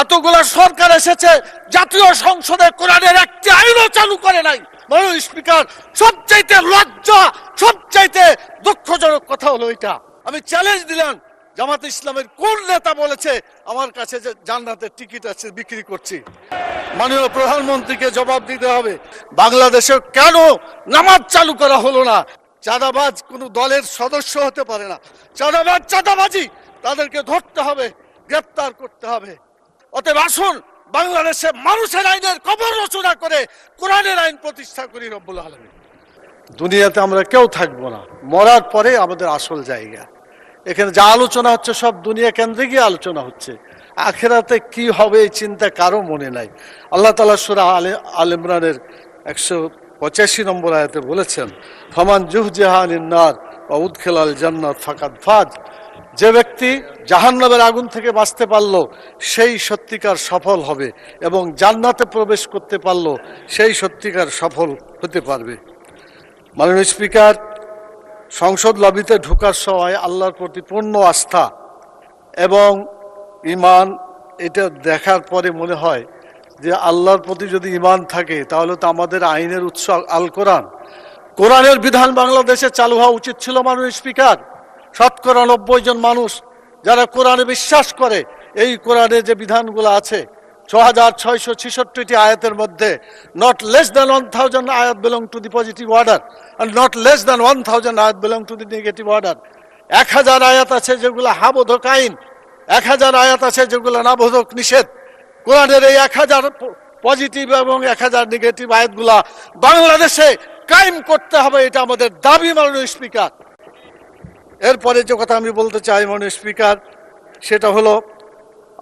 এতগুলা সরকার এসেছে, জাতীয় সংসদে কোরআনের একটি আইনও চালু করে নাই। মাননীয় স্পিকার, সবচাইতে লজ্জা, সবচাইতে দুঃখজনক কথা হলো এটা। আমি চ্যালেঞ্জ দিলাম, জামাতে ইসলামের কোন নেতা বলেছে আমার কাছে যে জান্নাতের টিকিট আছে বিক্রি করছি? মাননীয় প্রধানমন্ত্রীকে জবাব দিতে হবে। বাংলাদেশে কেন নামাজ চালু করা হলো না? চাঁদাবাজ কোনো দলের সদস্য হতে পারে না। চাঁদাবাজ চাঁদাবাজি, তাদেরকে ধরতে হবে, গ্রেপ্তার করতে হবে। অতএব আসুন বাংলাদেশে মানুষের আইনের কবর রচনা করে কোরআনের আইন প্রতিষ্ঠা করি রব্বুল আলামিন। দুনিয়াতে আমরা কেউ থাকবো না, মরার পরে আমাদের আসল জায়গা। এখানে যা আলোচনা হচ্ছে সব দুনিয়া কেন্দ্রিকই আলোচনা হচ্ছে। আখিরাতে কি হবে এই চিন্তা কারো মনে নাই। আল্লাহ তাআলা সূরা আলে ইমরানের 185 নম্বর আয়াতে বলেছেন, ফামান জুহজিহা আনিন নার ওয়া উদখিলাল জান্নাত ফাকাদ ফাজ। যে ব্যক্তি জাহান্নামের আগুন থেকে বাঁচতে পারলো সেই সত্যিকার সফল হবে, এবং জান্নাতে প্রবেশ করতে পারলো সেই সত্যিকার সফল হতে পারবে। মাননীয় স্পিকার, সংসদ লবিতে ঢোকার সময় আল্লাহর প্রতি পূর্ণ আস্থা এবং ঈমান, এটা দেখার পরে মনে হয় যে আল্লাহর প্রতি যদি ঈমান থাকে তাহলে তো আমাদের আইনের উৎস আল কোরআন। কোরআনের বিধান বাংলাদেশে চালু হওয়া উচিত ছিল। মাননীয় স্পিকার, 90% জন মানুষ যারা কোরআনে বিশ্বাস করে, এই কোরআনে যে বিধানগুলো আছে 6666টি আয়াতের মধ্যে not less than 1000 ayat belong to the positive order and not less than 1000 ayat belong to the negative order। 1000 আয়াত আছে যেগুলো হাবোধক আইন, 1000 আয়াত আছে যেগুলো নাবোধক নিষেধ। কোরআনের এই 1000 পজিটিভ এবং 1000 নেগেটিভ আয়াতগুলা বাংলাদেশে কায়েম করতে হবে, এটা আমাদের দাবি মাননীয় স্পিকার। এরপরে যে কথা আমি বলতে চাই মাননীয় স্পিকার, সেটা হলো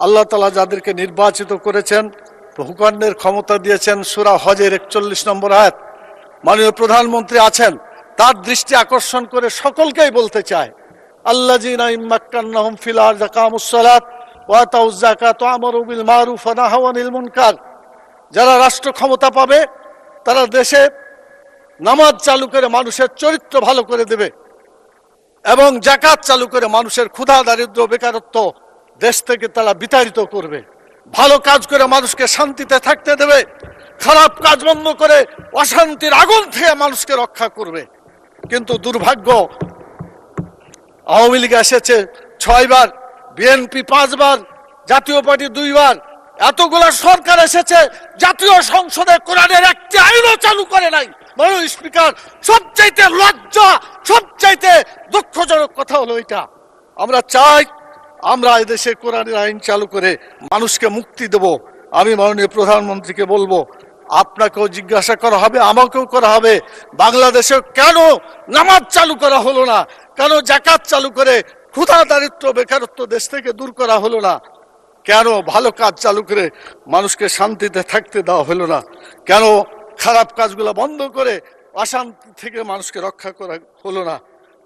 আল্লাহ তাআলা যাদেরকে নির্বাচিত করেছেন, হুকুমের ক্ষমতা দিয়েছেন, সূরা হজের 41 নম্বর আয়াত। মাননীয় প্রধানমন্ত্রী আছেন, তার দৃষ্টি আকর্ষণ করে সকলকেই বলতে চায়, আল্লাযীনা ইম্মাক্কান্নাহুম ফিল আরদি আকামুস সালাত ওয়া আতাউয যাকাত ওয়া আমারু বিল মারুফ ওয়া নাহাউ আনিল মুনকার। যারা রাষ্ট্র ক্ষমতা পাবে তারা দেশে নামাজ চালু করে মানুষের চরিত্র ভালো করে দেবে, এবং যাকাত চালু করে মানুষের ক্ষুধা, দারিদ্র, বেকারত্ব দেশ থেকে তারা বিতাড়িত করবে। ভালো কাজ করে মানুষকে শান্তিতে থাকতে দেবে, খারাপ কাজ বন্ধ করে অশান্তির আগুন থেকে মানুষকে রক্ষা করবে। কিন্তু দুর্ভাগ্য, আওয়ামী লীগ এসেছে 6 বার, বিএনপি 5 বার, জাতীয় পার্টি 2 বার। এতগুলা সরকার এসেছে, জাতীয় সংসদে কোরআনের একটি আইনও চালু করে নাই। মাননীয় স্পিকার, সবচাইতে লজ্জা, সবচাইতে দুঃখজনক কথা হলো এটা। আমরা চাই আমরা এই দেশে কোরআনের আইন চালু করে মানুষকে মুক্তি দেব। আমি মাননীয় প্রধানমন্ত্রীকে বলবো, আপনাকেও জিজ্ঞাসা করা হবে, আমাকেও করা হবে, বাংলাদেশে কেন নামাজ চালু করা হলো না? কেন যাকাত চালু করে ক্ষুধা, দারিদ্র, বেকারত্ব দেশ থেকে দূর করা হলো না? কেন ভালো কাজ চালু করে মানুষকে শান্তিতে থাকতে দেওয়া হলো না? কেন খারাপ কাজগুলো বন্ধ করে অশান্তি থেকে মানুষকে রক্ষা করা হলো না?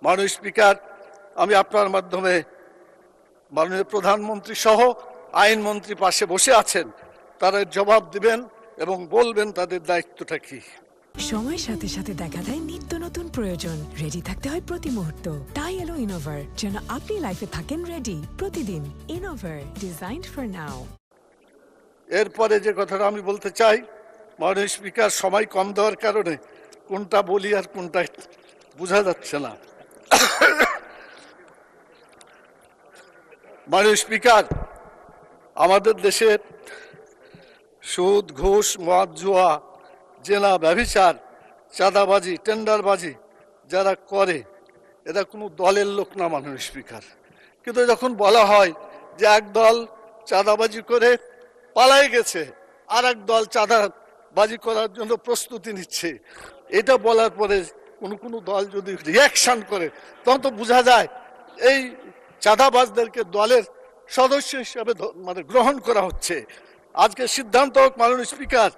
মাননীয় স্পিকার, আমি আপনার মাধ্যমে মাননীয় প্রধানমন্ত্রী সহ আইনমন্ত্রী পাশে বসে আছেন, তারা জবাব দিবেন এবং বলবেন তাদের দায়িত্বটা কি। সময়ের সাথে সাথে দেখা দেয় নিত্য নতুন প্রয়োজন, রেডি থাকতে হয় প্রতি মুহূর্ত। তাই এলো ইনোভার, যেন আপনি লাইফে থাকেন রেডি প্রতিদিন। Innova, designed for now. এরপরে যে কথাটা আমি বলতে চাই, মাননীয় স্পিকার, সময় কম দেওয়ার কারণে কোনটা বলি আর কোনটা বোঝা যাচ্ছে না। মাননীয় স্পিকার, আমাদের দেশে সুদ, ঘুষ, মদ, জুয়া, জেনা, ব্যভিচার, চাঁদাবাজি, টেন্ডারবাজি যারা করে, এরা কোনো দলের লোক না মাননীয় স্পিকার। কিন্তু যখন বলা হয় যে এক দল চাঁদাবাজি করে পালাই গেছে, আর এক দল চাঁদাবাজি করার জন্য প্রস্তুতি নিচ্ছে, এটা বলার পরে কোনো দল যদি রিয়াকশন করে, তখন তো বোঝা যায় এই চাঁদাবাজদেরকে দলের সদস্য হিসাবে গ্রহণ করা হচ্ছে। আজকে সিদ্ধান্ত হোক মাননীয় স্পিকার,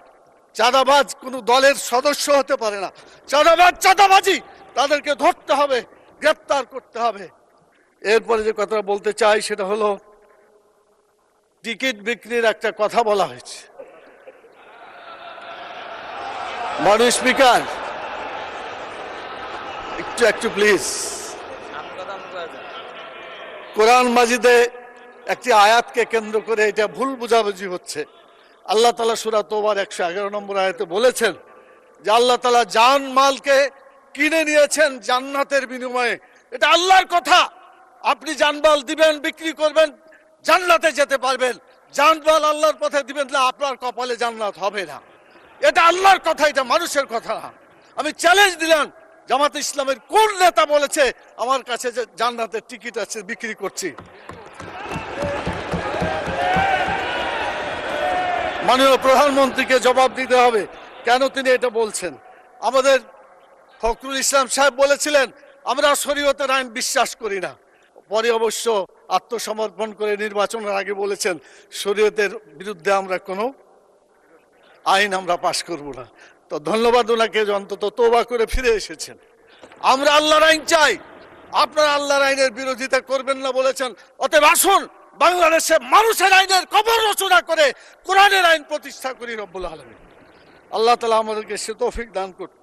চাঁদাবাজ কোনো দলের সদস্য হতে পারে না। চাঁদাবাজ চাঁদাবাজি, তাদেরকে ধরতে হবে, গ্রেপ্তার করতে হবে। এরপরে যে কথা বলতে চাই সেটা হলো, টিকিট বিক্রির একটা কথা বলা হয়েছে। মাননীয় স্পিকার, একটু প্লিজ। কোরআন মাজিদে একটি আয়াতকে কেন্দ্র করে এটা ভুল বুঝাবুঝি হচ্ছে। আল্লাহ তাআলা সূরা তওবার 111 নম্বর আয়াতে বলেছেন যে আল্লাহ তাআলা জান মালকে কিনে নিয়েছেন জান্নাতের বিনিময়ে। এটা আল্লাহর কথা। আপনি জানমাল দিবেন, বিক্রি করবেন, জান্নাতে যেতে পারবেন। জানমাল আল্লাহর পথে দিবেন না, আপনার কপালে জান্নাত হবে না। এটা আল্লাহর কথা, এটা মানুষের কথা না। আমি চ্যালেঞ্জ দিলাম, জামাত ইসলামের কোন নেতা বলেছে আমার কাছে যে জান্নাতের টিকিট আছে বিক্রি করছি? মাননীয় প্রধানমন্ত্রীকে জবাব দিতে হবে কেন তিনি এটা বলছেন। আমাদের ফখরুল ইসলাম সাহেব বলেছিলেন আমরা শরীয়তের আইন বিশ্বাস করি না, পরে অবশ্য আত্মসমর্পণ করে নির্বাচনের আগে বলেছেন শরীয়তের বিরুদ্ধে আমরা কোনো আইন আমরা পাশ করব না। তো ধন্যবাদ ওনাকে অন্তত তওবা করে ফিরে এসেছেন। আমরা আল্লাহর আইন চাই, আপনারা আল্লাহর আইনের বিরোধিতা করবেন না বলেছেন। অতএব আসুন বাংলাদেশে মানুষের আইনের কবর রচনা করে কোরআনের আইন প্রতিষ্ঠা করি রব্বুল আলামিন। আল্লাহ তাআলা আমাদেরকে সে তৌফিক দান করুন।